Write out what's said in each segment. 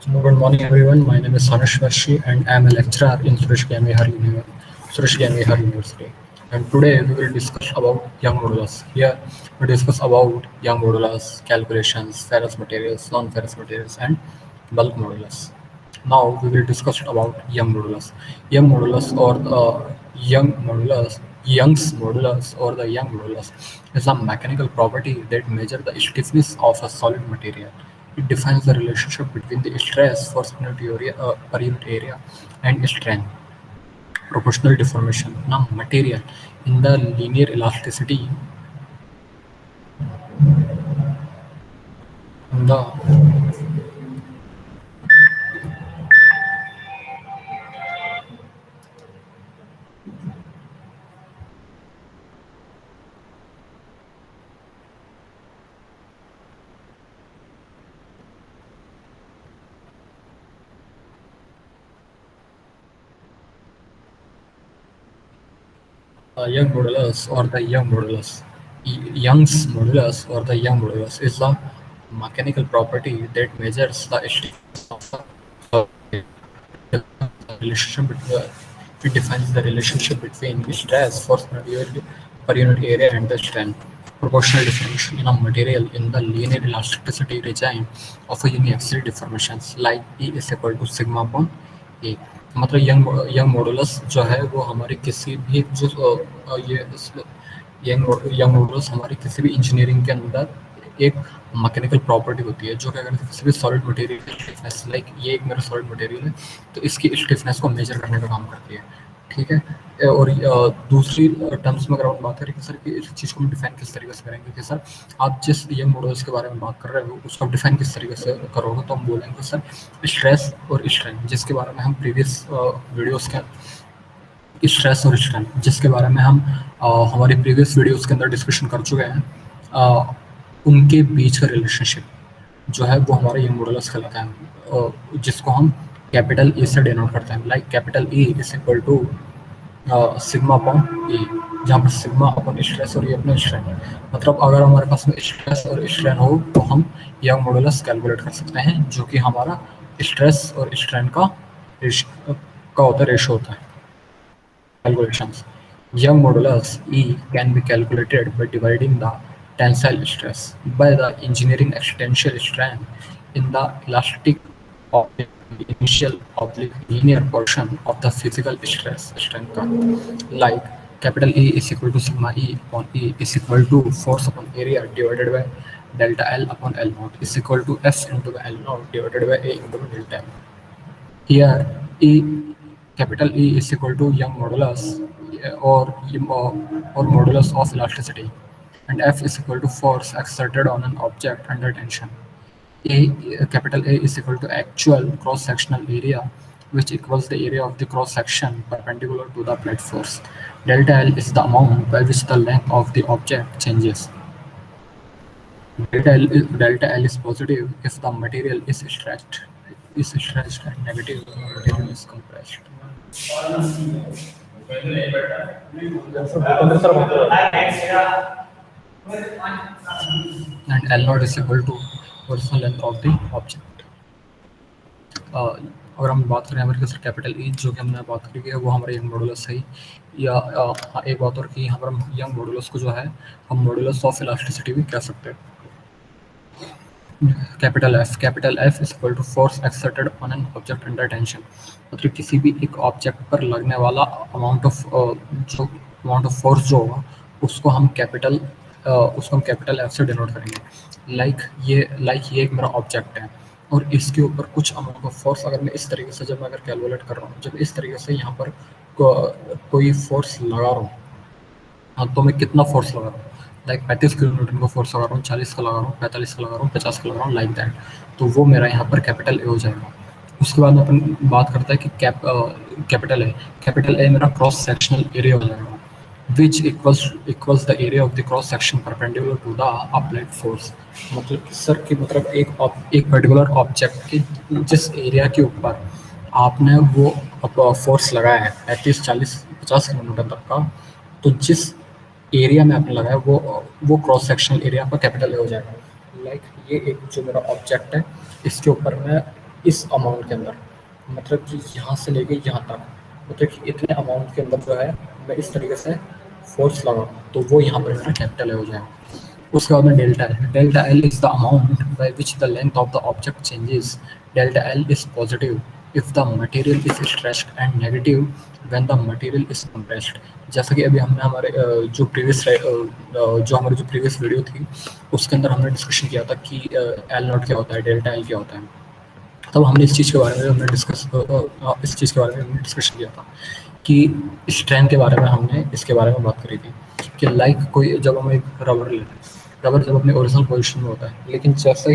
So good morning, everyone. My name is Sanush Vashi, and I am a lecturer in Suresh Ganvihar University. And today we will discuss about young modulus. Here we discuss about young modulus, calculations, ferrous materials, non-ferrous materials, and bulk modulus. Now we will discuss about young modulus. Young modulus or the Young's modulus or the Young modulus is a mechanical property that measures the stiffness of a solid material. It defines the relationship between the stress per unit area and strain proportional deformation. Now, material in the linear elasticity in the Young modulus or the Young modulus. Young's modulus or the Young modulus is a mechanical property that measures the stiffness of the relationship between it defines the relationship between stress force per unit area and the strength. Proportional deformation in a material in the linear elasticity regime of a uniaxial deformations like E is equal to sigma upon ए मतलब young modulus जो है वो हमारे किसी भी जो ये young modulus हमारे किसी भी इंजीनियरिंग के अंदर एक मैकेनिकल प्रॉपर्टी होती है जो क्या करती है किसी भी सॉलिड मटेरियल की स्टिफनेस लाइक ये एक मेरा सॉलिड मटेरियल है तो इसकी स्टिफनेस को मेजर करने का काम करती है ठीक है और दूसरी टर्म्स में अगर हम बात करें कि सर कि इस चीज़ को हम डिफाइन किस तरीके से करेंगे कि सर आप जिस यंग मॉडल्स के बारे में बात कर रहे हो उसको आप डिफाइन किस तरीके से करोगे तो हम बोलेंगे सर स्ट्रेस और स्ट्रेन जिसके बारे में हम प्रीवियस वीडियोस के स्ट्रेस और स्ट्रेन जिसके बारे में हम हमारी प्रीवियस वीडियोस के अंदर डिस्कशन कर चुके हैं उनके बीच का रिलेशनशिप जो है वो हमारा यंग मॉडुलस कहलाता है जिसको हम कैपिटल ए से डिनोट करते हैं like capital A is equal to sigma upon A जहाँ पर सिग्मा अपॉन स्ट्रेस और ये अपना स्ट्रेन मतलब अगर हमारे पास में स्ट्रेस और स्ट्रेन हो तो हम यंग मॉडुलस कैलकुलेट कर सकते हैं जो कि हमारा स्ट्रेस और स्ट्रेन का होता है रेशो होता है calculations. Young modulus E can be calculated by dividing the tensile stress by the engineering extension strain in the elastic of the initial oblique linear portion of the physical stress strain curve. Like capital E is equal to sigma E upon E is equal to force upon area divided by delta L upon L naught is equal to F into the L naught divided by A into the delta M. Here, capital E is equal to Young modulus or modulus of elasticity, and F is equal to force exerted on an object under tension. Capital A is equal to actual cross-sectional area, which equals the area of the cross-section perpendicular to the plate force. Delta L is the amount by which the length of the object changes. Delta L is positive if the material is stretched and negative if the material is compressed. And L naught is equal to original length of the object. अगर हम बात करें हमारे sir capital E जो कि हमने बात करी है वो हमारे यंग मॉडुलस है या एक बात और कि यहाँ पर हम यंग मॉडुलस को जो है हम मॉडुलस ऑफ इलास्टिसिटी भी कह सकते हैं. Capital F is equal to force exerted on an object under tension मतलब किसी भी एक ऑब्जेक्ट पर लगने वाला अमाउंट ऑफ फोर्स जो होगा उसको हम कैपिटल उसको हम कैपिटल एफ से डिनोट करेंगे। लाइक ये एक मेरा ऑब्जेक्ट है और इसके ऊपर कुछ अमाउंट ऑफ फोर्स अगर मैं इस तरीके से जब मैं अगर कैलकुलेट कर रहा हूँ, जब इस तरीके से यहाँ पर कोई फोर्स लगा रहा हूँ, हाँ, तो मैं कितना फोर्स लगा रहा हूँ, लाइक 35 किलोमीटर का फोर्स लगा रहा हूँ, 40 का लगा रहा हूँ, 45 का लगा रहा हूँ, 50 का लगा रहा हूँ, लाइक दैट। तो वो मेरा यहाँ पर कैपिटल ए हो जाएगा। उसके बाद में अपन बात करते हैं कि कैपिटल ए मेरा क्रॉस सेक्शनल एरिया हो जाएगा, which equals the area of the cross section perpendicular to the applied force. मतलब कि सर कि मतलब एक पर्टिकुलर ऑब्जेक्ट के जिस एरिया के ऊपर आपने वो फोर्स लगाया है 35 40 50 किलोमीटर तक का, तो जिस एरिया में आपने लगाया वो क्रॉस सेक्शनल एरिया आपका कैपिटल ए हो जाएगा। लाइक ये एक जो मेरा ऑब्जेक्ट है, इसके ऊपर मैं इस अमाउंट के अंदर, मतलब कि यहाँ से लेके यहाँ तक, मतलब कि इतने अमाउंट के अंदर जो है मैं इस तरीके से फोर्स लगाऊँ, तो वो यहाँ पर मेरा कैपिटल ए हो जाएगा। उसके बाद में delta L is the amount by which the length of the object changes. Delta L is positive if the material is stretched and negative when the material is compressed. जैसा कि अभी हमने हमारे जो प्रीवियस वीडियो थी उसके अंदर हमने डिस्कशन किया था कि एल नॉट क्या होता है, डेल्टा एल क्या होता है। तब हमने इस चीज़ के बारे में हमने डिस्कशन किया था कि स्ट्रेंथ के बारे में हमने इसके बारे में बात करी थी कि लाइक कोई जब हम एक रबर लेते हैं, रबर जब अपने ओरिजिनल पोजीशन में होता है, लेकिन जैसे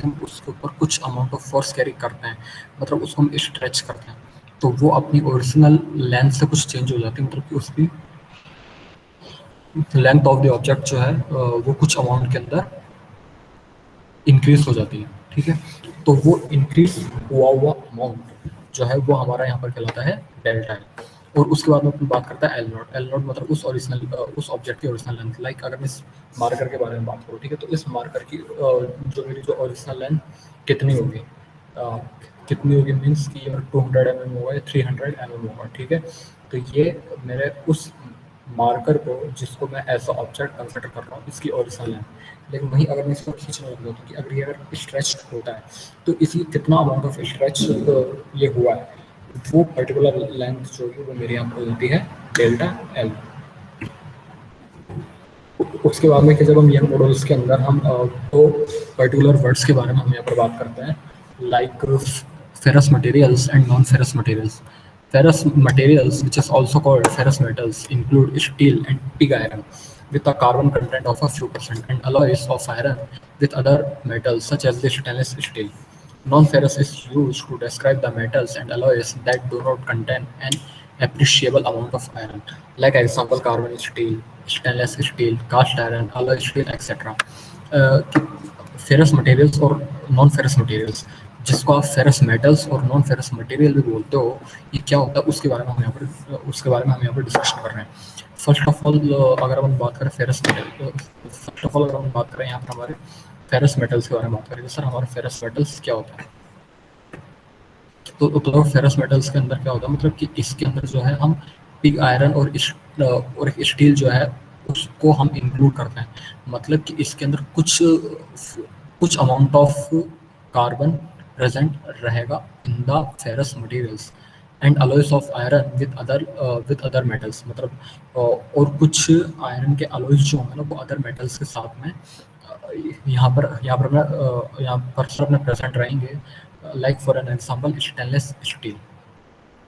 हम उसके ऊपर कुछ अमाउंट ऑफ फोर्स कैरी करते हैं, मतलब उसको हम स्ट्रेच करते हैं, तो वो अपनी ओरिजिनल लेंथ से कुछ चेंज हो जाती है, मतलब कि उसकी लेंथ ऑफ द ऑब्जेक्ट जो है वो कुछ अमाउंट के अंदर इंक्रीज हो जाती है। ठीक है, तो वो इंक्रीज हुआ अमाउंट जो है वो हमारा यहाँ पर कहलाता है डेल्टा एल। और उसके बाद में अपन बात करता है एल नॉट मतलब उस ऑब्जेक्ट की ओरिजिनल लेंथ। लाइक अगर मैं इस मार्कर के बारे में बात करूँ, ठीक है, तो इस मार्कर की जो ओरिजिनल लेंथ कितनी होगी, मीन्स कि ये 200 mm होगा या 300 mm होगा। ठीक है, तो ये मेरे उस मार्कर को जिसको मैं ऐसा ऑब्जेक्ट कंसिडर कर रहा हूँ इसकी ओरिजिनल है। लेकिन वहीं अगर मैं इसको खींचने लग जाता हूँ कि अगर स्ट्रेच होता है तो इसी कितना अमाउंट ऑफ स्ट्रेच ये हुआ है, वो पर्टिकुलर लेंथ जो है वो मेरे यहाँ पर होती है डेल्टा एल। उसके बाद में कि जब हम यंग मॉडल्स के अंदर हम दो पर्टिकुलर वर्ड्स के बारे में हम यहाँ पर बात करते हैं, like ferrous materials and non-ferrous materials. Ferrous materials, which is also called ferrous metals, include steel and pig iron with a carbon content of a few percent, and alloys of iron with other metals such as the stainless steel. Non-ferrous is used to describe the metals and alloys that do not contain an appreciable amount of iron, like example carbon steel, stainless steel, cast iron, alloy steel, etc. Ferrous materials और non ferrous materials, जिसको आप ferrous metals और non ferrous material भी बोलते हो, ये क्या होता है उसके बारे में हम यहाँ पर डिस्कशन कर रहे हैं। फर्स्ट ऑफ ऑल अगर हम बात करें यहाँ पर हमारे फेरस मेटल्स के बारे में बात करें, सर हमारे फेरस मेटल्स क्या होता है। तो फेरस मेटल्स के अंदर क्या होता है, मतलब कि इसके अंदर जो है हम पिग आयरन और एक स्टील जो है उसको हम इंक्लूड करते हैं। मतलब कि इसके अंदर कुछ अमाउंट ऑफ कार्बन प्रेजेंट रहेगा in the ferrous materials and alloys of iron with other metals. मतलब और कुछ आयरन के अलॉयज जो होंगे ना वो अदर मेटल्स के साथ में यहाँ पर सर अपने प्रेजेंट रहेंगे। Like for an example stainless steel,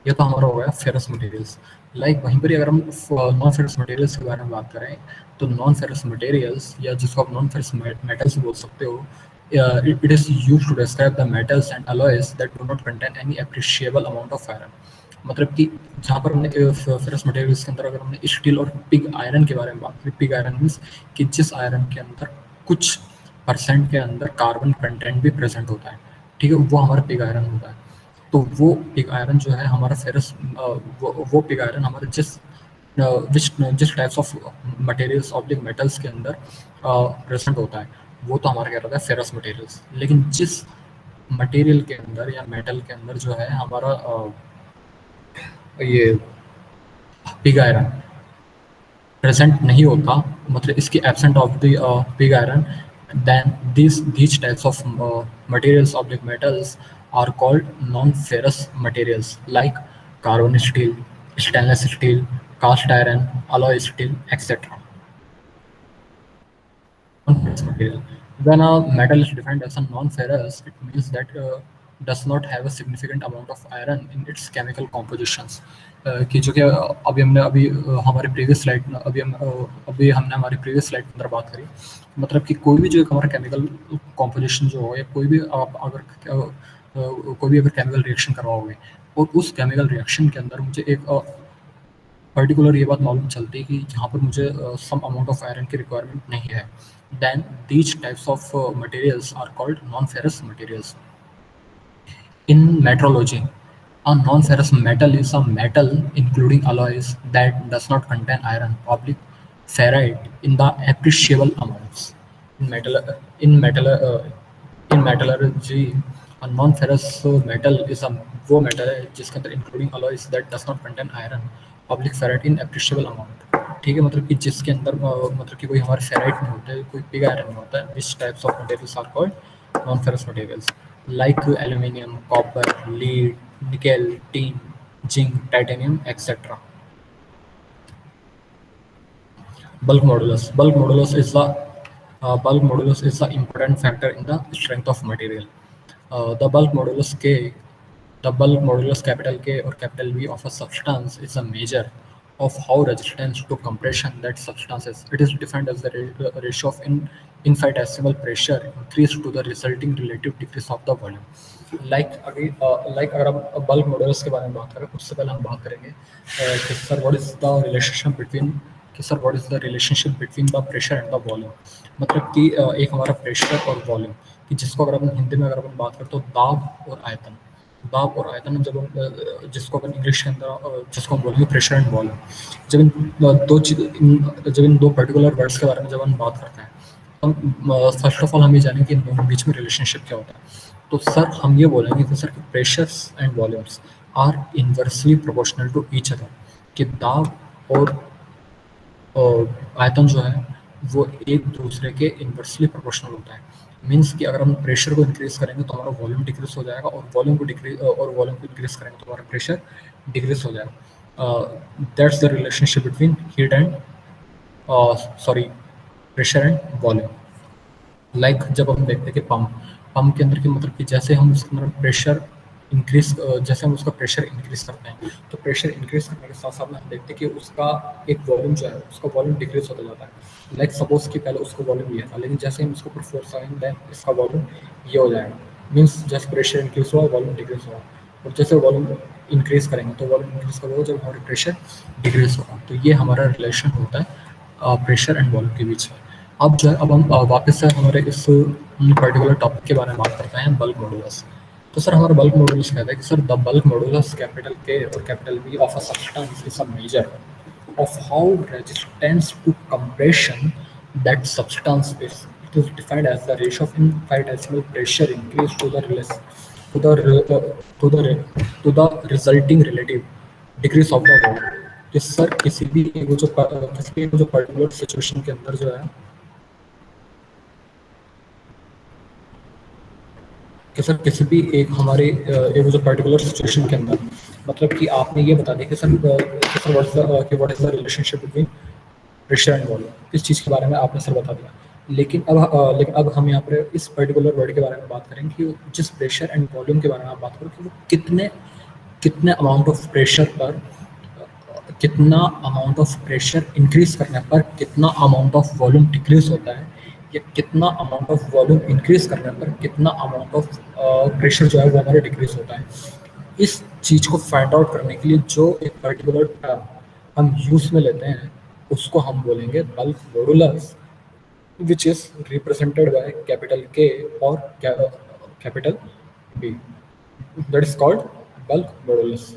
ये तो हमारा हो गया फेरस मटेरियल्स। लाइक वहीं पर अगर हम नॉन फेरस मटेरियल्स के बारे में बात करें, तो नॉन फेरस मटेरियल्स या जिसको आप नॉन फेरस मेटल्स बोल सकते हो, it is used to describe the metals and alloys that do not contain any appreciable amount of iron। मतलब कि जहाँ पर हमने फेरस मटेरियल्स के अंदर अगर हमने स्टील और पिग आयरन के बारे में बात करी, पिग आयरन मीन्स कि जिस आयरन के अंदर कुछ परसेंट के अंदर कार्बन कंटेंट भी प्रेजेंट होता है, ठीक है, वो हमारा पिग आयरन होता है। तो वो पिग आयरन जो है हमारा फेरस, वो पिग आयरन हमारे जिस types of materials oblique metals के अंदर प्रेजेंट होता है, वो तो हमारा क्या रहता है फेरस मटेरियल्स। लेकिन जिस मटेरियल के अंदर या मेटल के अंदर जो है हमारा ये पिग आयरन प्रेजेंट नहीं होता, मतलब इसकी absent of the pig iron, then these types of materials object metals are called non-ferrous materials like carbon steel, stainless steel, cast iron, alloy steel, etc. material. When a metal is defined as a non-ferrous, it means that does not have a significant amount of iron in its chemical compositions. कि जो कि अभी हमने हमारे previous slide अभी हमने हमारी previous slide के अंदर बात करी, मतलब कि कोई भी जो एक हमारा केमिकल कॉम्पोजिशन जो हो या कोई भी आप अगर कोई भी अगर केमिकल रिएक्शन करवाओगे और उस केमिकल रिएक्शन के अंदर मुझे एक पर्टिकुलर ये बात मालूम चलती है कि यहाँ पर मुझे सम अमाउंट ऑफ आयरन की रिक्वायरमेंट नहीं है, then these types of materials are called non ferrous materials. In metrology, a non-ferrous metal is a metal including alloys that does not contain iron, oblique ferrite in the appreciable amounts. In metal, in metallurgy, a non-ferrous metal is a वो metal है जिसके अंदर including alloys that does not contain iron, oblique ferrite in appreciable amount. ठीक है, मतलब कि जिसके अंदर मतलब कि कोई हमारे फेराइट नहीं होता है, कोई पिग आयरन नहीं होता है. These types of materials are called non-ferrous materials like aluminum, copper, lead, nickel, tin, zinc, titanium, etc. Bulk modulus. Bulk modulus is the important factor in the strength of material. The bulk modulus K, the bulk modulus capital K or capital V of a substance is a measure of how resistance to compression that substance is. It is defined as the ratio of infinitesimal pressure increased to the resulting relative decrease of the volume. Like अगर हम bulk modulus के बारे में बात करें, उससे पहले हम बात करेंगे कि sir what is the relationship between कि sir what is the relationship between the pressure and the volume. मतलब कि एक हमारा प्रेशर और वॉल्यूम कि जिसको अगर अपन हिंदी में अगर अपन बात करें तो दाब और आयतन. दाब और आयतन जब हम जिसको अपन इंग्लिश के अंदर जिसको हम बोलेंगे प्रेशर एंड वॉल्यूम. जब इन दो पर्टिकुलर वर्ड्स के बारे में जब हम बात करते हैं तो फर्स्ट ऑफ ऑल हम ये जानेंगे कि इन दोनों के बीच में रिलेशनशिप क्या होता है. तो सर हम ये बोलेंगे कि sir pressures and volumes are inversely proportional to each other. कि दाब और आयतन जो है वो एक दूसरे के इन्वर्सली प्रोपोर्शनल होता है. मीन्स कि अगर हम प्रेशर को इंक्रीज करेंगे तो हमारा वॉल्यूम डिक्रीज हो जाएगा और वॉल्यूम को इंक्रीज करेंगे तो हमारा प्रेशर डिक्रीज हो जाएगा. That's the relationship between heat and pressure and volume. Like जब हम देखते हैं कि पंप के अंदर की मतलब कि जैसे हम उसके अंदर प्रेशर इंक्रीज जैसे हम उसका प्रेशर इंक्रीज करते हैं तो प्रेशर इंक्रीज करने के साथ साथ में हम देखते हैं कि उसका एक वॉल्यूम जो है उसका वॉल्यूम डिक्रीज होता जाता है. लाइक सपोज कि पहले उसका वॉल्यूम ये था लेकिन जैसे हम इसके ऊपर फोर्स आएंगे देन इसका वॉल्यूम ये हो जाएगा. मीन्स जैसे प्रेशर इंक्रीज हुआ वॉल्यूम डिक्रीज हुआ और जैसे वॉल्यूम इंक्रीज करेंगे तो वॉल्यूम इंक्रीज करोगे जब हमारा प्रेशर डिक्रीज होगा. तो ये हमारा रिलेशन होता है प्रेशर एंड वॉल्यूम के बीच में. अब जो है अब हम वापस से हमारे इस पर्टिकुलर टॉपिक के बारे में बात करते हैं बल्क मॉडुलस. तो सर हमारा बल्क मॉडुलस कहता है कि sir the bulk modulus capital K और capital B of a substance is a measure of how resistance to compression that substance is. It is defined as the ratio of infinitesimal pressure increase to the to the to the to the resulting relative decrease of the volume. तो sir किसी भी एक जो particular situation के अंदर जो है कि सर किसी भी एक हमारे एक जो पर्टिकुलर सिचुएशन के अंदर मतलब कि आपने ये बता दिया कि sir what is the relationship between pressure and volume. इस चीज़ के बारे में आपने सर बता दिया. लेकिन अब हम यहाँ पर इस पर्टिकुलर वर्ड के बारे में बात करेंगे कि जिस प्रेशर एंड वॉल्यूम के बारे में आप बात करो कि वो कितने अमाउंट ऑफ प्रेशर पर कितना अमाउंट ऑफ प्रेशर इंक्रीज करने पर कितना अमाउंट ऑफ वॉल्यूम डिक्रीज होता है या कितना अमाउंट ऑफ वॉल्यूम इंक्रीज करने पर कितना अमाउंट ऑफ प्रेशर जो है वो हमारा डिक्रीज होता है. इस चीज़ को फाइंड आउट करने के लिए जो एक पर्टिकुलर टर्म हम यूज में लेते हैं उसको हम बोलेंगे bulk modulus which is represented by capital K और capital B. That is called bulk modulus.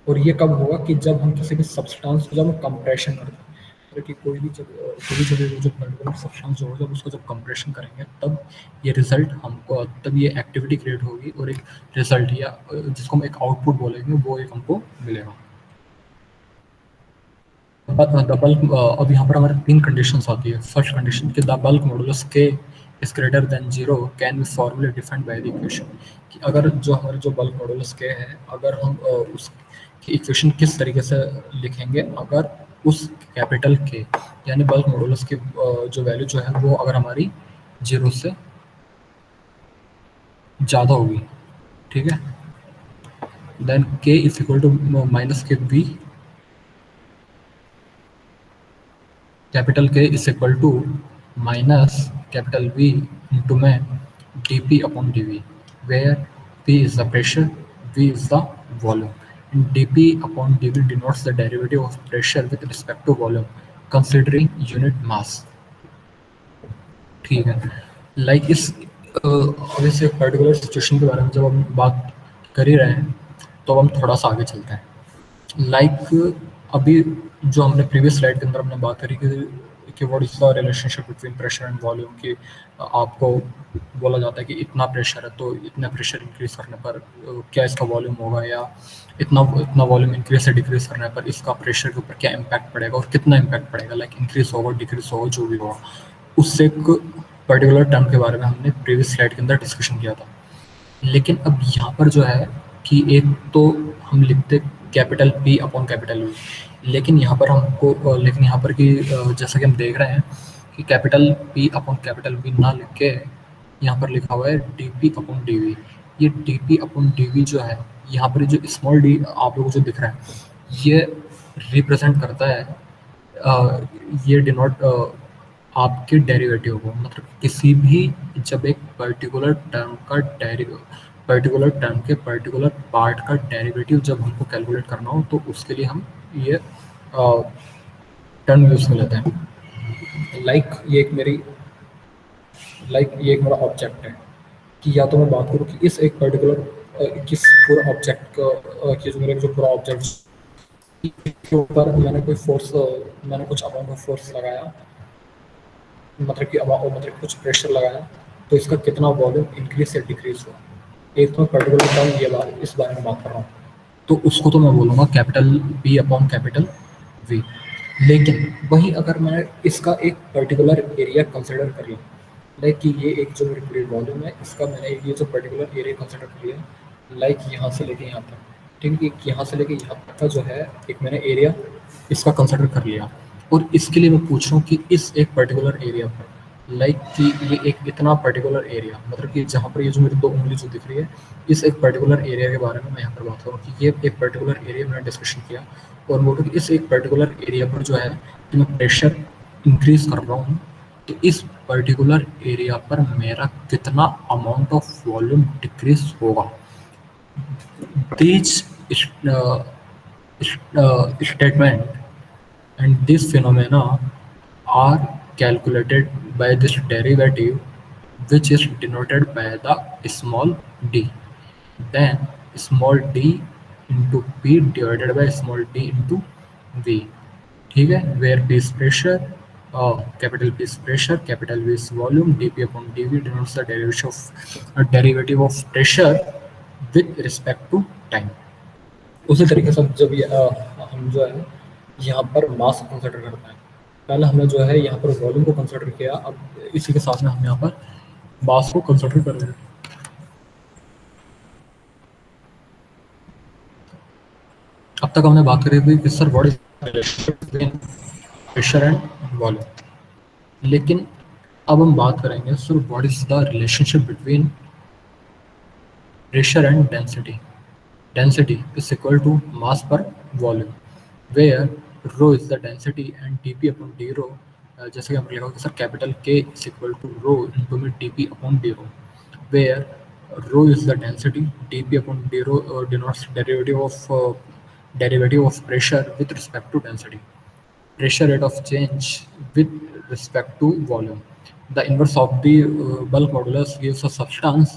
और ये कब होगा कि जब हम किसी भी सब्सटेंस को जब हम कंप्रेशन करते हैं कि कोई भी जो पर्टिकुलर सब्सटेंस जो होगा उसको जब कंप्रेशन करेंगे तब ये रिजल्ट हमको तब ये एक्टिविटी क्रिएट होगी और एक रिजल्ट या जिसको हम एक आउटपुट बोलेंगे वो एक हमको मिलेगा. द बल्क अब यहाँ पर हमारे 3 कंडीशंस आती है. फर्स्ट कंडीशन कि द बल्क मॉडुलस के is greater than 0 can be formally defined by the equation. कि अगर जो हमारे जो बल्क मॉडुलस के है अगर हम उस कि इक्वेशन किस तरीके से लिखेंगे अगर उस कैपिटल के यानी बल्क मॉडुलस की जो वैल्यू जो है वो अगर हमारी 0 से ज़्यादा होगी, ठीक है। Then K is equal to minus K V, capital K is equal to minus capital V into में D P upon d V, where P is the pressure, V is the volume, and dp upon dv denotes the derivative of pressure with respect to volume considering unit mass, ठीक है। Like इस अब इस particular situation के बारे में जब हम बात कर ही रहे हैं तो अब हम थोड़ा सा आगे चलते हैं। लाइक अभी जो हमने प्रीवियस स्लाइड के अंदर हमने बात करी कि what is the relationship between pressure and volume, कि आपको बोला जाता है कि इतना प्रेशर है तो इतना प्रेशर इंक्रीज करने पर क्या इसका वॉल्यूम होगा, या इतना इतना वॉल्यूम इंक्रीज से डिक्रीज करने पर इसका प्रेशर के ऊपर क्या इम्पैक्ट पड़ेगा और कितना इम्पैक्ट पड़ेगा, लाइक इंक्रीज होगा डिक्रीज होगा जो भी होगा। उससे एक पर्टिकुलर टर्म के बारे में हमने प्रीवियस स्लाइड के अंदर डिस्कशन किया था। लेकिन अब यहाँ पर जो है कि एक तो हम लिखते capital P upon capital we, लेकिन यहाँ पर हमको लेकिन यहाँ पर कि जैसा कि हम देख रहे हैं कि capital P upon capital V ना लिख के यहाँ पर लिखा हुआ है d P upon d V. ये d P upon d V जो है, यहाँ पर जो स्मॉल डी आप लोगों को जो दिख रहा है ये रिप्रेजेंट करता है ये डिनोट आपके डेरिवेटिव को, मतलब किसी भी जब एक पर्टिकुलर टर्म के पर्टिकुलर पार्ट का डेरिवेटिव जब हमको कैलकुलेट करना हो तो उसके लिए हम ये टर्म यूज में लेते हैं। ये एक मेरा ऑब्जेक्ट है कि या तो मैं बात करूँ कि इस एक पर्टिकुलर किस पूरा ऑब्जेक्ट का कि जो मेरा जो पूरा ऑब्जेक्ट के ऊपर मैंने कुछ अमाउंट ऑफ फोर्स लगाया, मतलब कुछ प्रेशर लगाया, तो इसका कितना वॉल्यूम इंक्रीज या डिक्रीज हुआ। एक तो पर्टिकुलर टर्म इस बारे में बात कर रहा हूँ, तो उसको तो मैं बोलूँगा capital P upon capital we. लेकिन वहीं अगर मैं इसका एक पर्टिकुलर एरिया कंसिडर कर लूँ, लाइक कि ये एक जो मेरी पूरी वॉल्यूम है इसका मैंने ये जो पर्टिकुलर एरिया कंसिडर कर लिया, लाइक यहाँ से लेके यहाँ तक, ठीक है, कि यहाँ से लेके यहाँ तक का जो है एक मैंने एरिया इसका कंसिडर कर लिया। और इसके लिए मैं पूछ रहा हूँ कि इस एक पर्टिकुलर एरिया पर, लाइक कि ये एक इतना पर्टिकुलर एरिया, मतलब कि जहाँ पर ये जो मेरी 2 उंगली जो दिख रही है, इस एक पर्टिकुलर एरिया के बारे में मैं यहाँ पर बात करूँ कि ये एक पर्टिकुलर एरिया मैंने डिस्कशन किया और बोलूँ कि इस एक पर्टिकुलर एरिया पर जो है कि मैं प्रेशर इंक्रीज कर रहा हूँ, तो इस पर्टिकुलर एरिया पर मेरा कितना अमाउंट ऑफ वॉल्यूम डिक्रीज होगा। These statement and this phenomena are calculated by this derivative, which is denoted by the small d. Then small d into p divided by small d into v. ठीक है, where p is pressure, capital P is pressure, capital V is volume, dp upon dv denotes the derivative of pressure with respect to time. उसी तरीके से जब हम जो है यहाँ पर मास को कंसिडर करते हैं, पहले हमने जो है यहाँ पर वॉल्यूम को कंसिडर किया, अब इसी के साथ में हम यहाँ पर मास को कंसिडर कर रहे हैं। अब तक हमने बात करी थी कि sir what is pressure and volume, लेकिन अब हम बात करेंगे sir what is the relationship between pressure and density. Density is equal to mass per volume, where rho is the density and dp upon d rho, जैसे कि हम लिखा होगा sir capital K is equal to rho into में dp upon d rho, where rho is the density, dp upon d rho denotes derivative of pressure with respect to density, pressure rate of change with respect to volume. The inverse of the bulk modulus gives a substance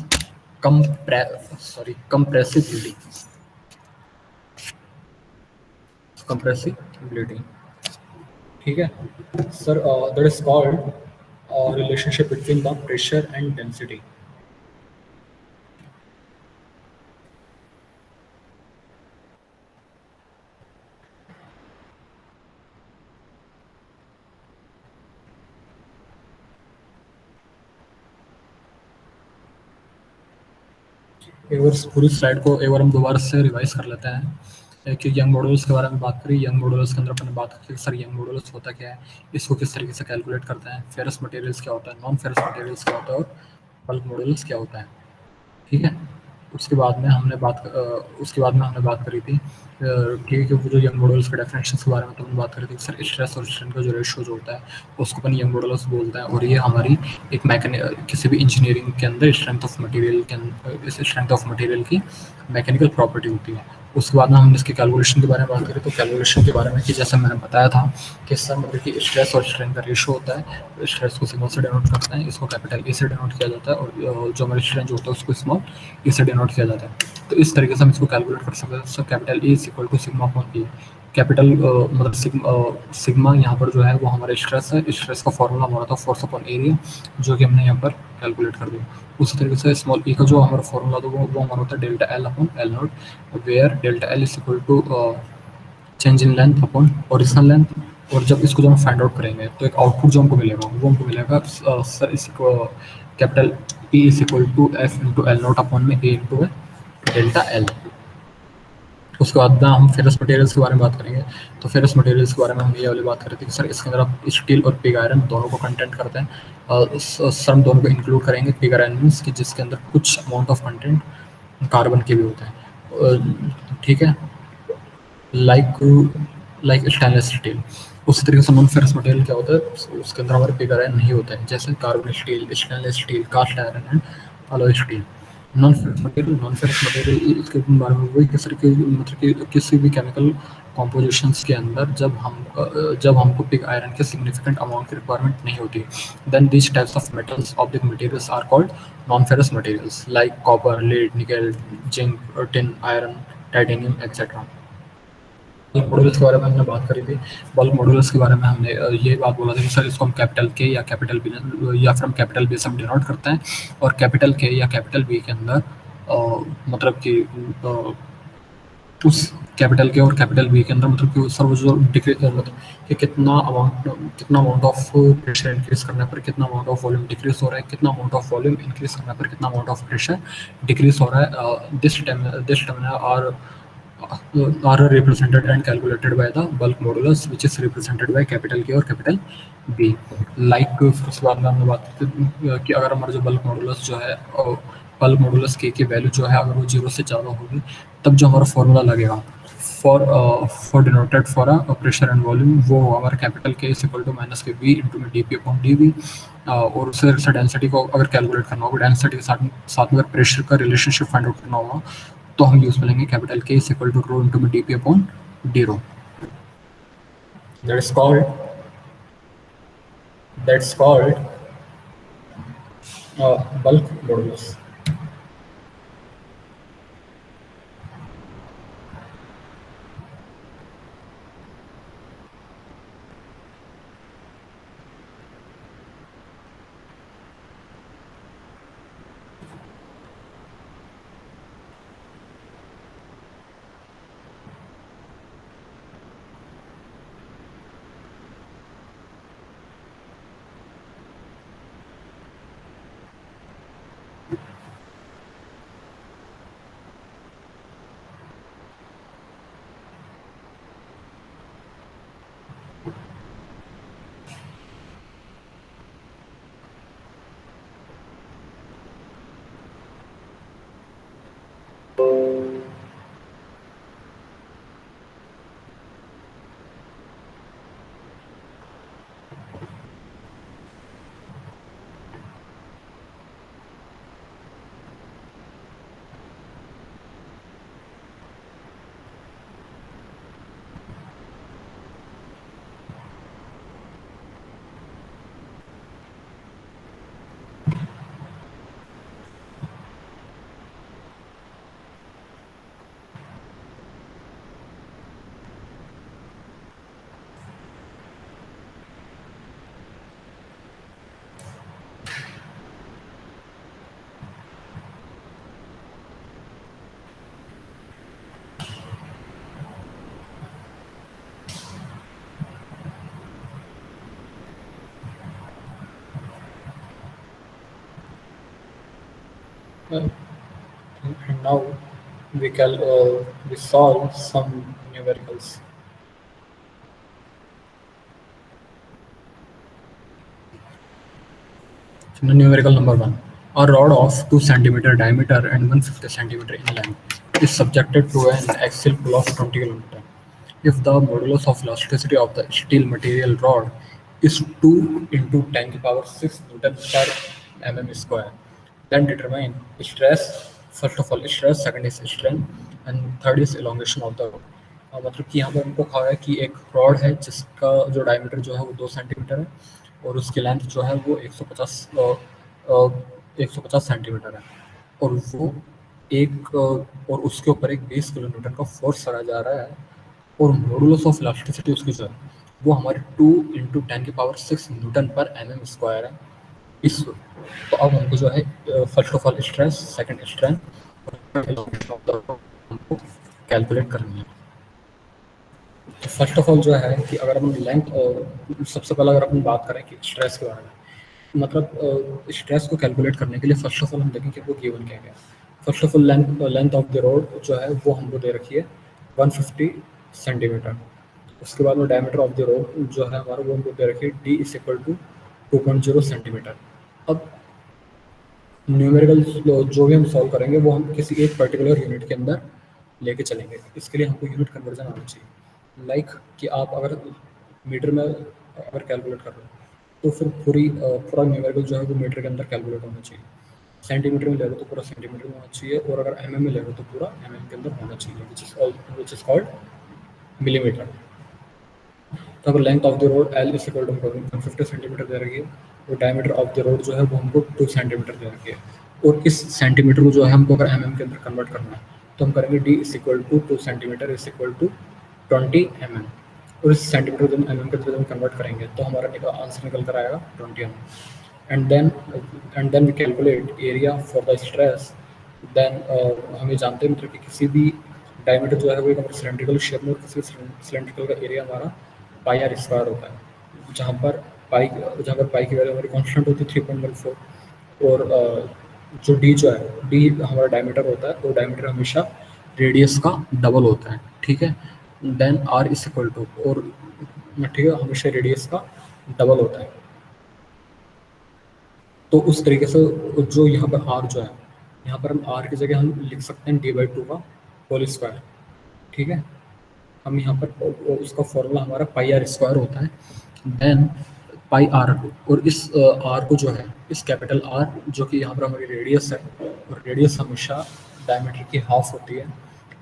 compressibility. Compressibility, ठीक है sir, that is called relationship between the pressure and density. एक बार पूरी slide को एक बार हम दोबारा से revise कर लेते हैं। कि यंग मॉडल्स के बारे में बात करें। यंग मॉडल्स के अंदर अपन ने बात की सर यंग मॉडल्स होता क्या है, इसको किस तरीके से कैलकुलेट करते हैं, फेरस मटेरियल्स क्या होता है, नॉन फेरस मटेरियल्स क्या होता है और बल्क मॉडल्स क्या होता है। ठीक है। उसके बाद में हमने बात करी थी कि वो जो यंग मॉडल्स के डेफिनेशन के बारे में तो हमने बात करी थी कि सर स्ट्रेस और स्ट्रेन का जो रेशियो जो होता है उसको अपन यंग मॉडल्स बोलते हैं, और ये हमारी एक किसी भी इंजीनियरिंग के अंदर स्ट्रेंथ ऑफ मटेरियल की मैकेनिकल प्रॉपर्टी होती है। उसके बाद में हमने इसके कैलकुलेशन के बारे में बात करी, तो कैलकुलेशन के बारे में कि जैसे मैंने बताया था कि सर मतलब कि स्ट्रेस और स्ट्रेन का रेशियो होता है, स्ट्रेस को सिग्मा से डिनोट करते हैं, इसको कैपिटल ए से डिनोट किया जाता है, और जो हमारी स्ट्रेन जो होता है उसको स्मॉल ए से डिनोट किया जाता है। तो इस तरीके से हम इसको कैलकुलेट कर सकते हैं। So capital A is equal to sigma upon A. Capital मतलब सिग्मा यहाँ पर जो है वो हमारा स्ट्रेस है, स्ट्रेस का फॉर्मूला हमारा था फोर्स अपॉन एरिया, जो कि हमने यहाँ पर कैलकुलेट कर दिया। उसी तरीके से स्मॉल ई का जो हमारा फॉर्मूला था वो हमारा होता है delta L upon L naught, where delta L is equal to change in length upon original length. और जब हम फाइंड आउट करेंगे तो एक आउटपुट जो हमको मिलेगा वो हमको मिलेगा सर इसको capital E is equal to F into L naught upon में ए इंटू डेल्टा एल। उसके बाद ना हम फेरस मटेरियल्स के बारे में बात करेंगे। तो फेरस मटेरियल्स के बारे में हम ये वाली बात कर रहे थे कि सर इसके अंदर आप स्टील और पिग आयरन दोनों को कंटेंट करते हैं। सर हम दोनों को इंक्लूड करेंगे। पिग आयरन मीन्स कि जिसके अंदर कुछ अमाउंट ऑफ कंटेंट कार्बन के भी होते हैं। ठीक है। Like like stainless steel. उसी तरीके से नॉन फेरस मटेरियल क्या होता है, उसके अंदर हमारे पिग आयरन नहीं होते हैं, जैसे carbon steel, stainless steel, cast iron and alloy steel. Non ferrous material इसके बारे में वही किस तरीके मतलब कि किसी भी केमिकल कॉम्पोजिशंस के अंदर जब हमको पिग आयरन के सिग्निफिकेंट अमाउंट की रिक्वायरमेंट नहीं होती, then these types of metals oblique materials are called non ferrous materials like copper, lead, nickel, zinc, tin, iron, titanium etcetera. Bulk modulus के बारे में हमने बात करी थी। बल्क मॉड्यूल्स के बारे में हमने ये बात बोला था कि सर इसको हम कैपिटल के या कैपिटल बी या फिर हम कैपिटल बी से हम डिनोट करते हैं, और कैपिटल के या कैपिटल बी के अंदर मतलब कि उस कैपिटल के और कैपिटल बी के अंदर मतलब कि सर वो जो मतलब कि कितना अमाउंट ऑफ प्रेशर इंक्रीज करने पर कितना अमाउंट ऑफ वॉल्यूम डिक्रीज हो रहा है, कितना अमाउंट ऑफ वॉल्यूम इंक्रीज करने पर कितना अमाउंट ऑफ प्रेशर डिक्रीज हो रहा है। This terminal are represented and calculated by the bulk modulus, which is represented by capital K और capital B। लाइक फिर उसके बाद में हमने बात की थी कि अगर हमारा जो बल्क मॉडुलस जो है बल्क मॉडुलस के की वैल्यू जो है अगर वो 0 से ज़्यादा होगी, तब जो हमारा फॉर्मूला लगेगा for denoted for a pressure and volume, वो हमारा capital K is equal to minus K B into में D P upon D B. और उससे जैसे डेंसिटी को अगर कैलकुलेट करना होगा, डेंसिटी के साथ साथ में अगर प्रेशर का रिलेशनशिप फाइंड आउट करना होगा, तो हम यूज में लेंगे capital K is equal to rho into में D P upon d rho. That's called that's called bulk modulus. And now we can we solve some numericals. So numerical number 1. A rod of 2 centimeter diameter and 150 centimeter in length is subjected to an axial pull of 20 kN. If the modulus of elasticity of the steel material rod is 2 into 10 to the power 6 Newton per mm square, then determine stress, first of all stress, second is strain, and third is elongation of the rod. मतलब कि यहाँ पर हमको कहा है कि एक rod है जिसका जो डायमीटर जो है वो 2 सेंटीमीटर है और उसकी लेंथ जो है वो 150 सेंटीमीटर है और वो और उसके ऊपर एक 20 किलो न्यूटन का फोर्स लगाया जा रहा है और मॉडुलस ऑफ इलास्टिसिटी उसकी जो है वो हमारे 2 इंटू 10 की power 6 newton per M M square है इस तो अब हमको जो है first of all stress, second strain हमको कैलकुलेट करनी है। तो फर्स्ट ऑफ ऑल जो है कि अगर हम लेंथ और सबसे पहले अगर अपन बात करें कि स्ट्रेस के बारे में मतलब स्ट्रेस को कैलकुलेट करने के लिए फर्स्ट ऑफ ऑल हम देखें कि वो गिवन क्या है। First of all length of the road जो है वो हमको दे रखी है 150 सेंटीमीटर। उसके बाद में डायमीटर ऑफ द रोड जो है हमारा वो हमको दे रखी है D is equal to 2.0 centimetre. अब न्यूमेरिकल जो भी हम सॉल्व करेंगे वो हम किसी एक पर्टिकुलर यूनिट के अंदर लेके चलेंगे। इसके लिए हमको यूनिट कन्वर्जन आना चाहिए। लाइक कि आप अगर मीटर में अगर कैलकुलेट कर रहे हो तो फिर पूरा न्यूमेरिकल जो है वो मीटर के अंदर कैलकुलेट होना चाहिए। सेंटीमीटर में ले रहे हो तो पूरा सेंटीमीटर में होना चाहिए और अगर एमएम में ले रहे हो तो पूरा एमएम के अंदर होना चाहिए विच इज कॉल्ड मिलीमीटर। तो अगर length of the rod L is equal to 150 centimetre दे रही है और डायमीटर ऑफ द रोड जो है वो हमको 2 सेंटीमीटर दे रखी है और इस सेंटीमीटर को जो है हमको अगर एमएम के अंदर कन्वर्ट करना है तो हम करेंगे D is equal to 2 centimetre is equal to 20 mm और इस सेंटीमीटर को जब एमएम के अंदर कन्वर्ट करेंगे तो हमारा आंसर निकल कर आएगा 20 mm. And then we calculate area for the stress. Then हम ये जानते हैं मतलब कि किसी भी डायमीटर जो है वो एक सिलेंड्रिकल शेप में और किसी सिलेंड्रिकल का एरिया हमारा पाई आर स्क्वायर होता है जहाँ पर पाई की वैल्यू हमारी कांस्टेंट होती है 3.14 और जो डी जो है डी हमारा डायमीटर होता है और डायमीटर हमेशा रेडियस का डबल होता है। ठीक है। Then R is equal to और ठीक है हमेशा रेडियस का डबल होता है। तो उस तरीके से जो यहाँ पर आर जो है यहाँ पर हम आर की जगह हम लिख सकते हैं d/2 का होल स्क्वायर। ठीक है। हम यहाँ पर उसका फॉर्मूला हमारा पाई आर स्क्वायर होता है। देन पाई आर और इस आर को जो है इस कैपिटल आर जो कि यहाँ पर हमारी रेडियस है और रेडियस हमेशा डायमीटर की हाफ होती है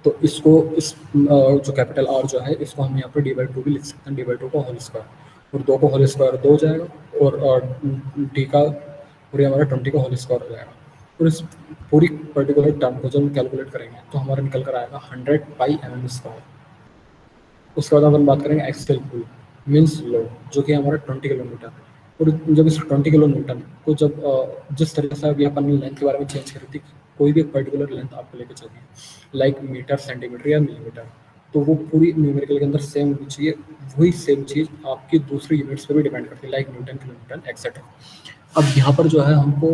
तो इसको इस जो कैपिटल आर जो है इसको हम यहाँ पर d/2 भी लिख सकते हैं d/2 का होल स्क्वायर और 2 का होल स्क्वायर 2 हो जाएगा और डी का और ये हमारा 20 का होल स्क्वायर हो जाएगा और इस पूरी पर्टिकुलर टर्म को जब हम कैलकुलेट करेंगे तो हमारा निकल कर आएगा 100 पाई mm स्क्वायर। उसके बाद अपन बात करेंगे एक्सेल पुल मीन्स लोड जो कि हमारा 20 किलो न्यूटन और जब इस 20 किलो न्यूटन को जब जिस तरीके से अभी अपन लेंथ के बारे में चेंज करी थी कोई भी एक पर्टिकुलर लेंथ आपको लेके चलिए लाइक मीटर सेंटीमीटर या मिलीमीटर तो वो पूरी न्यूमेरिकल के अंदर सेम होनी चाहिए। वही सेम चीज़ आपकी दूसरी यूनिट्स पे भी डिपेंड करती है लाइक न्यूटन किलोमीटर एक्सेट्रा। अब यहाँ पर जो है हमको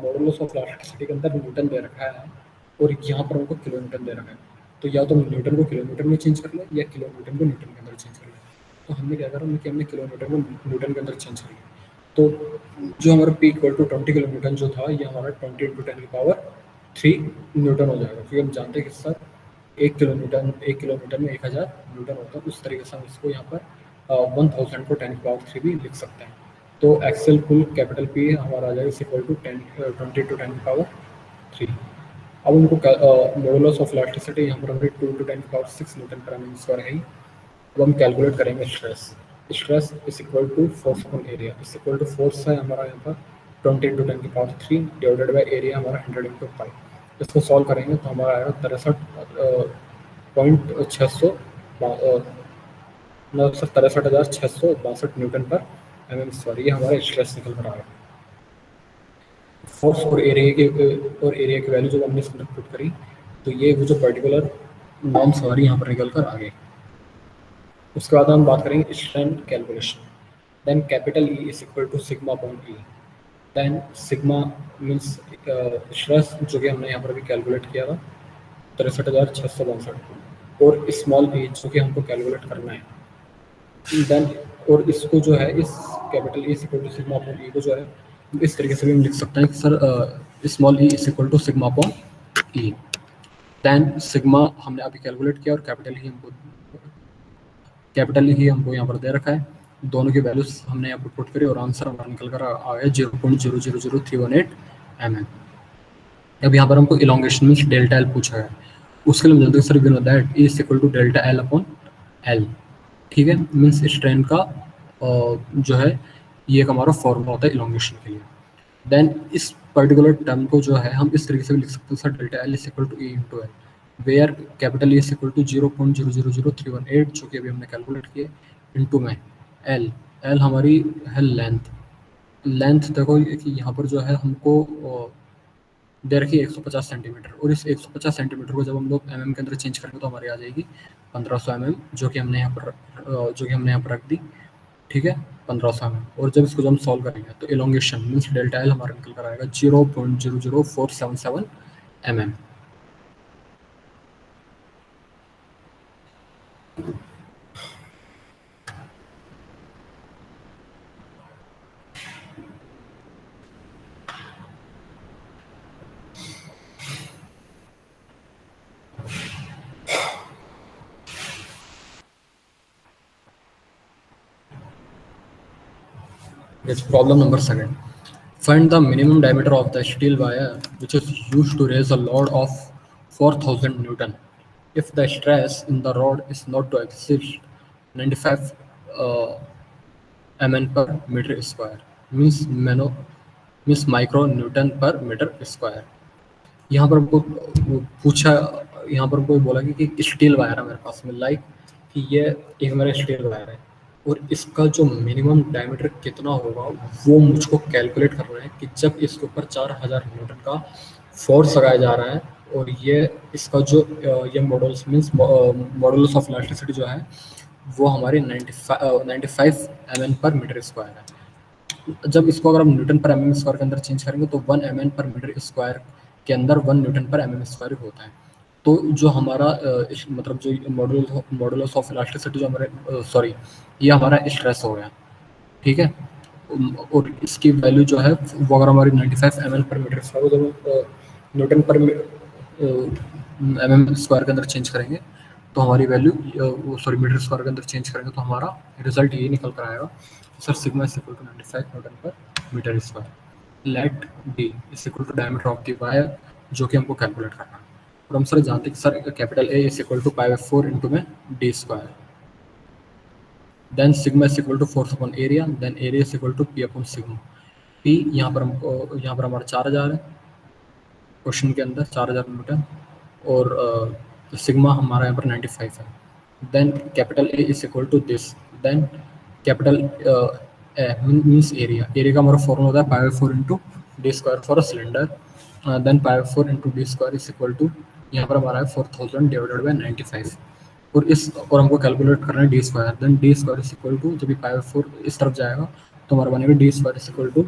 मॉडुलस ऑफ इलास्टिसिटी के अंदर न्यूटन दे रखा है और यहाँ पर हमको किलोमीटर दे रखा है तो या तो न्यूटन को किलोमीटर में चेंज कर ले या किलोमीटर को न्यूटन के अंदर चेंज कर ले। तो हमने क्या करा कि हमने किलोमीटर को न्यूटन के अंदर चेंज कर लिया तो जो हमारा P equal to 20 kilo newton जो था ये हमारा 20 इंटू 10 की पावर 3 न्यूटन हो जाएगा क्योंकि हम जानते हैं कि सर 1 किलोमीटर में 1000 न्यूटन होता है। उस तरीके से हम इसको यहाँ पर 1000 को 10 की पावर 3 भी लिख सकते हैं। तो एक्सेल पुल कैपिटल पी हमारा आ जाएगा इस इक्वल टू 20 इंटू 10 की पावर 3। अब उनको मॉडुलस ऑफ इलास्टिसिटी यहाँ पर हमने 2 इंटू 10 की power 6 newton per M square है। अब हम कैलकुलेट करेंगे stress is equal to force upon area is equal to force है हमारा यहाँ पर 20 इंटू 10 की पावर 3 डिवाइडेड बाई एरिया हमारा 100 इंटू 5। इसको सॉल्व करेंगे तो हमारा आएगा 63,662 Newton per M M square. ये हमारा स्ट्रेस निकल कर आएगा। फोर्स और एरिया की वैल्यू जब हमने इसके अंदर पुट करी तो ये वो जो पर्टिकुलर नॉर्म्स हमारी यहाँ पर निकल कर आ गए। उसके बाद हम बात करेंगे strain calculation. Then capital E is equal to sigma upon E. Then sigma means stress जो कि हमने यहाँ पर भी कैलकुलेट किया था 63,662 और स्मॉल e जो कि हमको कैलकुलेट करना है। देन और इसको जो है इस capital E equal to sigma upon e को जो है इस तरीके से भी हम लिख सकते हैं कि sir small E is equal to sigma upon E. Then sigma हमने अभी कैलकुलेट किया और कैपिटल ही हमको यहाँ पर दे रखा है। दोनों की वैल्यूज हमने यहाँ पर पुट करी और आंसर हमारा निकल कर आ गया 0.000318 अब यहाँ पर हमको इलोंगेशन मीन्स डेल्टा एल पूछा है। उसके लिए हम जानते हैं sir we know that E is equal to delta L upon L. ठीक है, मीन्स स्ट्रेन का जो है ये एक हमारा फॉर्मूला होता है इलोंगेशन के लिए। देन इस पर्टिकुलर टर्म को जो है हम इस तरीके से भी लिख सकते हैं sir delta L is equal to E into L, where capital E is equal to 0.000318 जो कि अभी हमने कैलकुलेट किए इंटू में एल। एल हमारी है लेंथ। लेंथ देखो कि यहाँ पर जो है हमको दे रखी है 150 सेंटीमीटर और इस 150 सेंटीमीटर को जब हम लोग एमएम के अंदर चेंज करेंगे तो हमारी आ जाएगी 1500 एमएम जो कि हमने यहाँ पर रख दी। ठीक है, 1500 एमएम। और जब इसको जब हम सॉल्व करेंगे तो इलोंगेशन मीन्स डेल्टा एल हमारा निकल कर आएगा 0.00477 MM. It's problem number 7. Find the minimum diameter of the steel wire which is used to raise a load of 4000 Newton. If the stress in the rod is not to exceed 95 mn per meter square, means micro Newton per meter square. यहाँ पर हमको पूछा, यहाँ पर हमको बोला कि steel wire है मेरे पास में, लाइक कि ये एक मेरा स्टील वायर है और इसका जो मिनिमम डायमीटर कितना होगा वो मुझको कैलकुलेट करना है कि जब इसके ऊपर 4000 न्यूटन का फोर्स लगाया जा रहा है और ये इसका जो ये models means models of elasticity जो है वो हमारे 95 एम पर मीटर स्क्वायर है। जब इसको अगर हम न्यूटन पर एम स्क्वायर के अंदर चेंज करेंगे तो 1 एम पर मीटर स्क्वायर के अंदर 1 न्यूटन पर एम स्क्वायर होता है। तो जो हमारा मतलब जो मॉडुलस ऑफ इलास्टिसिटी जो हमारे सॉरी ये हमारा स्ट्रेस हो गया। ठीक है, और इसकी वैल्यू जो है वो अगर हमारी 95 एम पर मीटर स्क्वायर जब न्यूटन पर एम स्क्वायर के अंदर चेंज करेंगे तो हमारी वैल्यू सॉरी मीटर स्क्वायर के अंदर चेंज करेंगे तो हमारा रिजल्ट ये निकल कर आएगा sir sigma is equal to 95 newton per metre square. Let D is equal to diameter of the wire जो कि हमको कैलकुलेट करना है। और हम सर जानते हैं कि sir capital A is equal to pi by 4 into में D square. Then sigma is equal to force upon area, then area is equal to P upon sigma. P यहाँ पर हमको यहाँ पर हमारा 4000 है क्वेश्चन के अंदर 4000 न्यूटन और सिग्मा हमारा यहाँ पर 95 है। Then capital A is equal to this, then capital means area. Area का हमारा फॉर्मूला होता है pi by 4 into D square for a cylinder. Then pi by 4 into D square is equal to यहाँ पर हमारा है 4000 डिवाइडेड बाई 95 और हमको कैलकुलेट करना है D square. Then D square is equal to जब भी पाई बाय 4 इस तरफ जाएगा तो हमारा बनेगा D square is equal to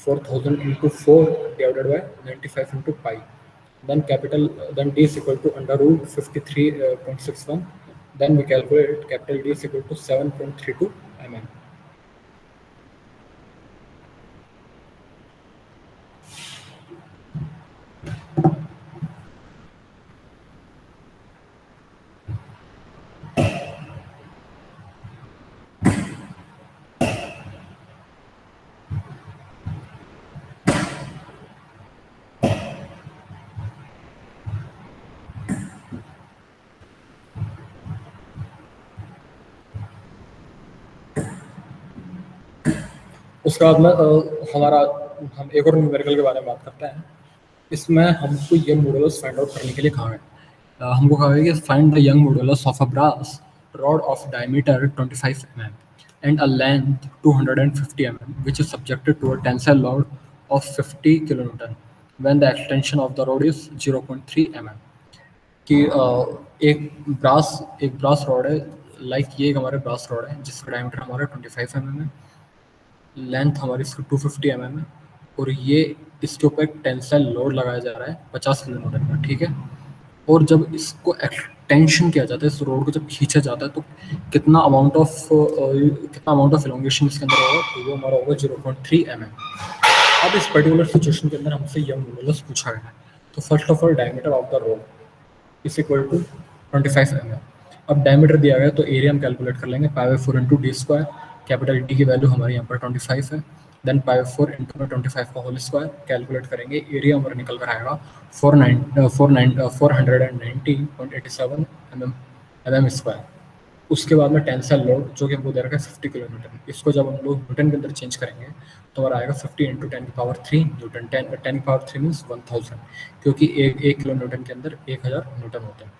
4000 into 4 divided by 95 into pi. Then then D is equal to under root 53.61. Then we calculate capital D is equal to 7.32 mm. उसके बाद में हम एक और न्यूमेरिकल के बारे में बात करते हैं। इसमें हमको ये मॉडुलस फाइंड आउट करने के लिए कहा है हमको कहा है कि find the Young modulus of a brass rod of diameter 25 mm and a length 250 mm which is subjected to a tensile load of 50 kN when the extension of the rod is 0.3 mm। कि एक brass rod है, like ये एक हमारे brass rod है जिसका diameter हमारा 25 mm है, लेंथ हमारी इसकी 250 mm है और ये इसके ऊपर एक टेंसाइल लोड लगाया जा रहा है 50 kN का। ठीक है, और जब इसको एक्सटेंशन किया जाता है, इस रोड को जब खींचा जाता है, तो कितना अमाउंट ऑफ इलोंगेशन इसके अंदर होगा, तो वो हमारा होगा 0.3 mm। अब इस पर्टिकुलर सिचुएशन के अंदर हमसे यंग मॉडुलस पूछा गया है। तो first of all diameter of the rod is equal to 25 mm। अब डायमीटर दिया गया तो एरिया हम कैलकुलेट कर लेंगे, pi by 4 into D square. Capital D की वैल्यू हमारे यहाँ पर 25 है। देन पाई बाई 4 इंटू में 25 का होल स्क्वायर कैलकुलेट करेंगे, एरिया हमारा निकल कर आएगा 490.87 एम स्क्वायर। उसके बाद में टेंसाइल लोड जो कि हमको दे रखा है 50 किलो न्यूटन, इसको जब हम लोग न्यूटन के अंदर चेंज करेंगे तो हमारा आएगा 50 इंटू 10 की पावर 3 न्यूटन। 10 की पावर 3 मीन्स 1000, क्योंकि एक किलो न्यूटन के अंदर 1000 न्यूटन होते हैं।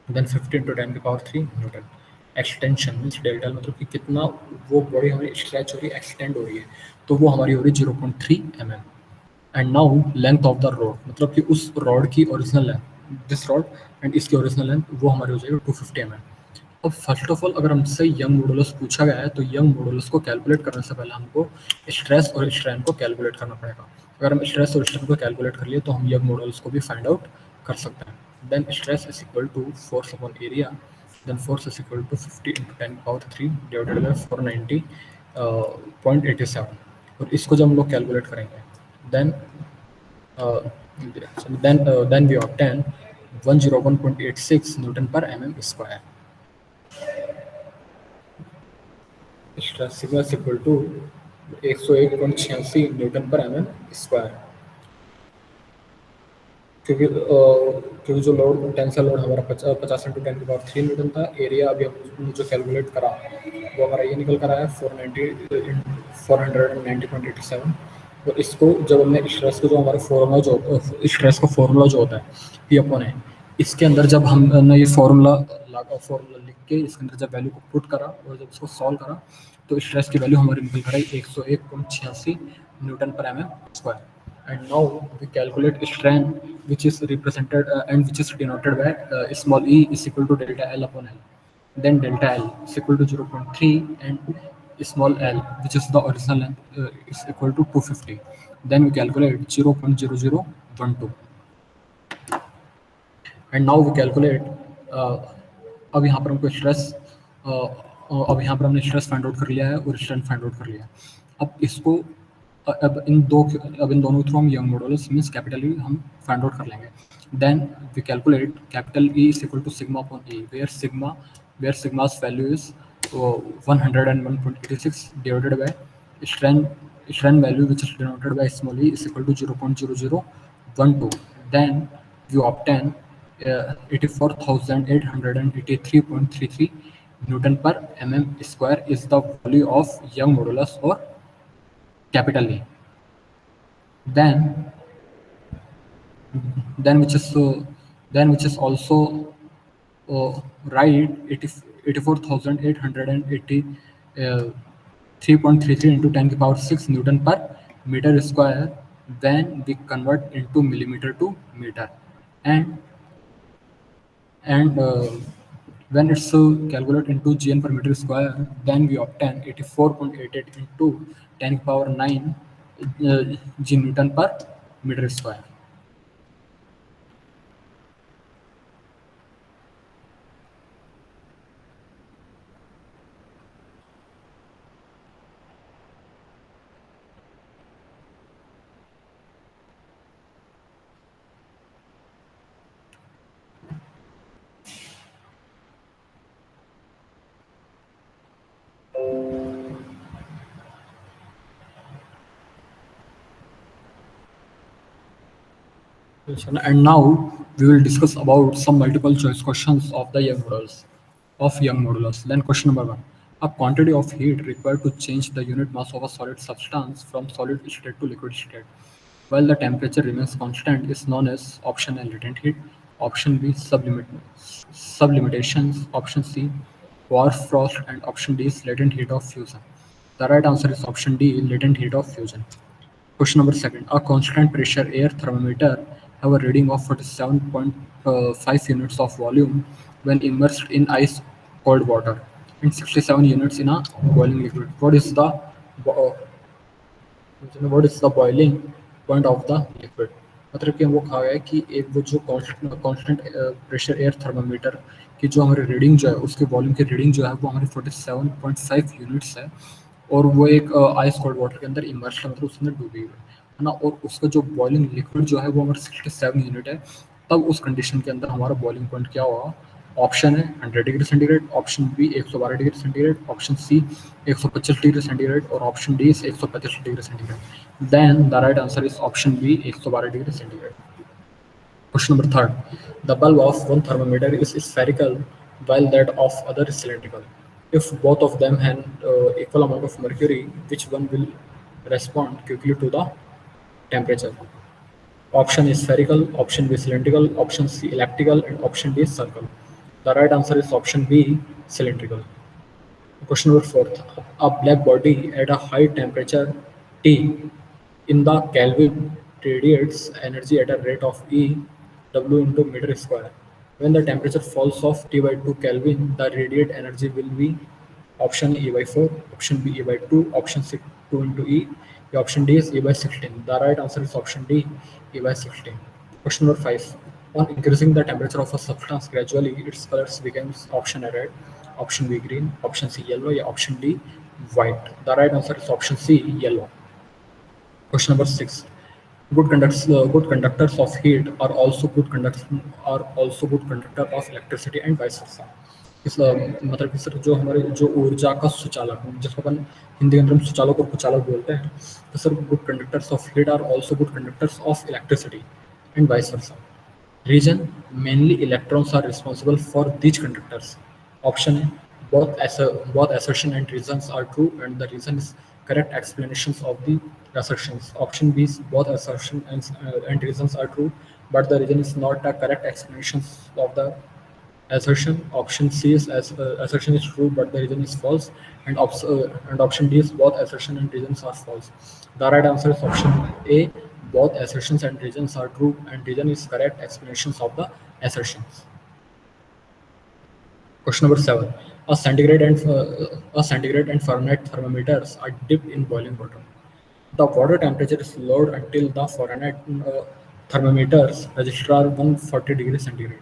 देन 50 इंटू 10 की power 3 Newton. Extension means delta, मतलब कि कितना वो बॉडी हमारी स्ट्रेच हो रही है, एक्सटेंड हो रही है, तो वो हमारी हो रही है 0.3 mm। And now length of the rod, मतलब कि उस रॉड की original length, this rod and इसकी ओरिजिनल लेंथ वो हमारी हो जाएगी 250 mm। अब फर्स्ट ऑफ ऑल अगर हमसे यंग मॉडुलस पूछा गया है तो यंग मॉडुलस को कैलकुलेट करने से पहले हमको स्ट्रेस और स्ट्रेन को कैलकुलेट करना पड़ेगा। अगर हम स्ट्रेस और स्ट्रेन को कैलकुलेट कर लिए तो हम यंग मॉडुलस को भी फाइंड आउट कर सकते हैं। Then stress is equal to force upon area, then force is equal to 50 into 10 की पावर 3 डिवाइडेड बाई 490.87। और इसको जब हम लोग कैलकुलेट करेंगे then then we obtain 101.86 newton per mm square. Stress sigma is equal to 101.86 newton per mm square. क्योंकि जो load tensile load हमारा 50 इंटू 10 की पावर 3 न्यूटन था, एरिया अभी हमने जो कैलकुलेट करा वो हमारा ये निकल कर आया 490.87। और इसको जब हमने स्ट्रेस को जो हमारा फॉर्मूला जो स्ट्रेस का फॉर्मूला जो होता है पी अपॉन है, इसके अंदर जब हमने ये फॉर्मूला लिख के इसके अंदर जब वैल्यू को पुट करा और जब इसको सॉल्व करा तो स्ट्रेस की वैल्यू हमारी निकल कर आई 101.86 newton per mm square. And now we calculate strain, which is represented and which is denoted by small e is equal to delta L upon L. Then delta L is equal to 0.3 and small l, which is the original length, is equal to 250. Then we calculate 0.0012. And now we calculate, अब यहाँ पर हमको stress, अब यहाँ पर हमने stress find out कर लिया है और स्ट्रेन फाइंड आउट कर लिया है। अब इसको अब इन दोनों थ्रू हम Young modulus means capital E हम फाइंड आउट कर लेंगे। Then we calculate capital E is equal to sigma upon A, where sigma's value is 101.86 divided by strain value which is denoted by small E is equal to 0.0012। Then we obtain 84,883.33 newton per mm square is the value of Young modulus और capital E. Then which is also right 84,883.33 into 10 की power 6 newton per metre square when we convert into millimeter to meter and when it's calculated into gn per meter square, then we obtain 84.88 into 10 की power 9 g newton per metre square. And now we will discuss about some multiple choice questions of the young modulus. Then question number 1: a quantity of heat required to change the unit mass of a solid substance from solid state to liquid state while the temperature remains constant is known as option A latent heat, option B sublimitations, option C Warm-Frost, and option D is latent heat of fusion. The right answer is option D, latent heat of fusion. Question number 2: a constant pressure air thermometer have a reading of 47.5 units of volume when immersed in ice cold water and 67 units in a boiling liquid. What is the boiling point of the liquid? मतलब कि वो कहा गया है कि एक वो जो कांस्टेंट प्रेशर एयर थर्मामीटर की जो हमारी रीडिंग जो है, उसके वॉल्यूम की रीडिंग जो है वो हमारी 47.5 यूनिट्स है, और वो एक आइस कोल्ड वाटर के अंदर इमर्स्ड है, मतलब उसके अंदर डूबी हुई है ना, और उसका जो बॉइलिंग लिक्विड जो है वो हमारा 67 यूनिट है। तब उस कंडीशन के अंदर हमारा बॉइलिंग पॉइंट क्या होगा? ऑप्शन है 100 degree centigrade, option B 112 degree centigrade, option C 125 degree centigrade, और option D is 135 degree centigrade. Then the right answer is option B 112 degree centigrade. Question number third. The bulb of one thermometer is spherical while that of other is cylindrical. If both of them have equal amount of mercury, which one will respond quickly to the temperature? Option is spherical, option B cylindrical, option C elliptical, and option D is circle. The right answer is option B cylindrical. Question number fourth. A black body at a high temperature T in the Kelvin radiates energy at a rate of E W into meter square. When the temperature falls of T by 2 Kelvin, the radiate energy will be option E by 4, option B E by 2, option C 2 into E, the option D is E by 16. The right answer is option D, E by 16. Question number 5. On increasing the temperature of a substance gradually, its colors becomes option A red, option B green, option C yellow, या option D white. The right answer is option C yellow. Question number 6. Good conductors of heat are also good conductor of electricity and vice versa. मतलब कि sir जो हमारे जो ऊर्जा का सुचालक, जिसको अपन हिंदी के अंदर हम सुचालक और कुचालक बोलते हैं, तो sir good conductors of heat are also good conductors of electricity and vice versa. Reason: mainly electrons are responsible for these conductors. Option A: both assertion and reasons are true, and the reason is correct explanations of the assertions. Option B is both assertion and reasons are true, but the reason is not a correct explanations of the assertion. Option C is assertion is true, but the reason is false, and option D is both assertion and reasons are false. The right answer is option A. Both assertions and reasons are true, and reason is correct explanations of the assertions. Question number 7. A centigrade and Fahrenheit thermometers are dipped in boiling water. The water temperature is lowered until the Fahrenheit thermometers register 140 degrees centigrade.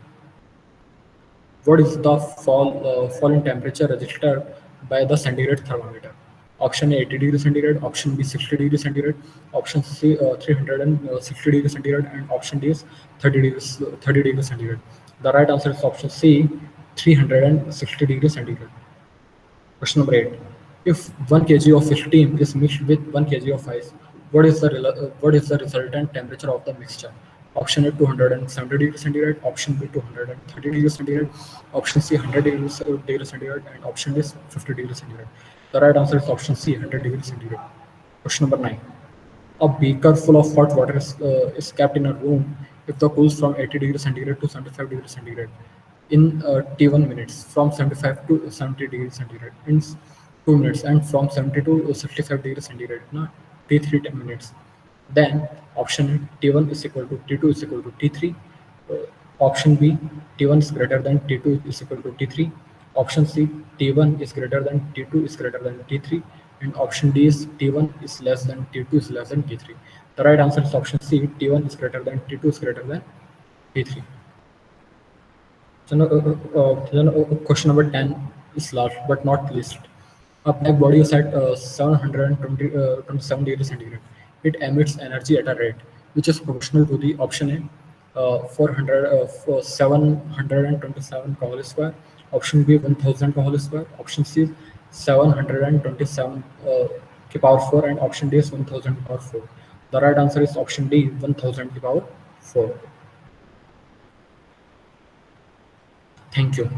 What is the fall in temperature registered by the centigrade thermometer? Option A 80 degrees centigrade, option B 60 degrees centigrade, option C 360 degrees centigrade, and option D is 30 degrees centigrade. The right answer is option C 360 degrees centigrade. Question number 8. If 1 kg of steam is mixed with 1 kg of ice, what is the resultant temperature of the mixture? Option A 270 degrees centigrade, option B 230 degrees centigrade, option C 100 degrees centigrade, and option D is 50 degrees centigrade. The right answer is option C 100 degrees centigrade. Question number 9. A beaker full of hot water is kept in a room if the cools from 80 degrees centigrade to 75 degrees centigrade in T1 minutes, from 75 to 70 degrees centigrade in 2 minutes, and from 70 to 65 degrees centigrade in T3 10 minutes. Then option T1 is equal to T2 is equal to T3. Uh, Option B, T1 is greater than T2 is equal to T3. Option C, T1 is greater than T2 is greater than T3. And option D is T1 is less than T2 is less than T3. The right answer is option C, T1 is greater than T2 is greater than T3. Question number 10 is last but not least. A black body is at 727 degrees centigrade. It emits energy at a rate which is proportional to the option A 727 Cavalier square, option B 1000 Cavalier square, option C 727 की power 4, and option D is 1000 की power 4. The right answer is option D 1000 की power 4. Thank you.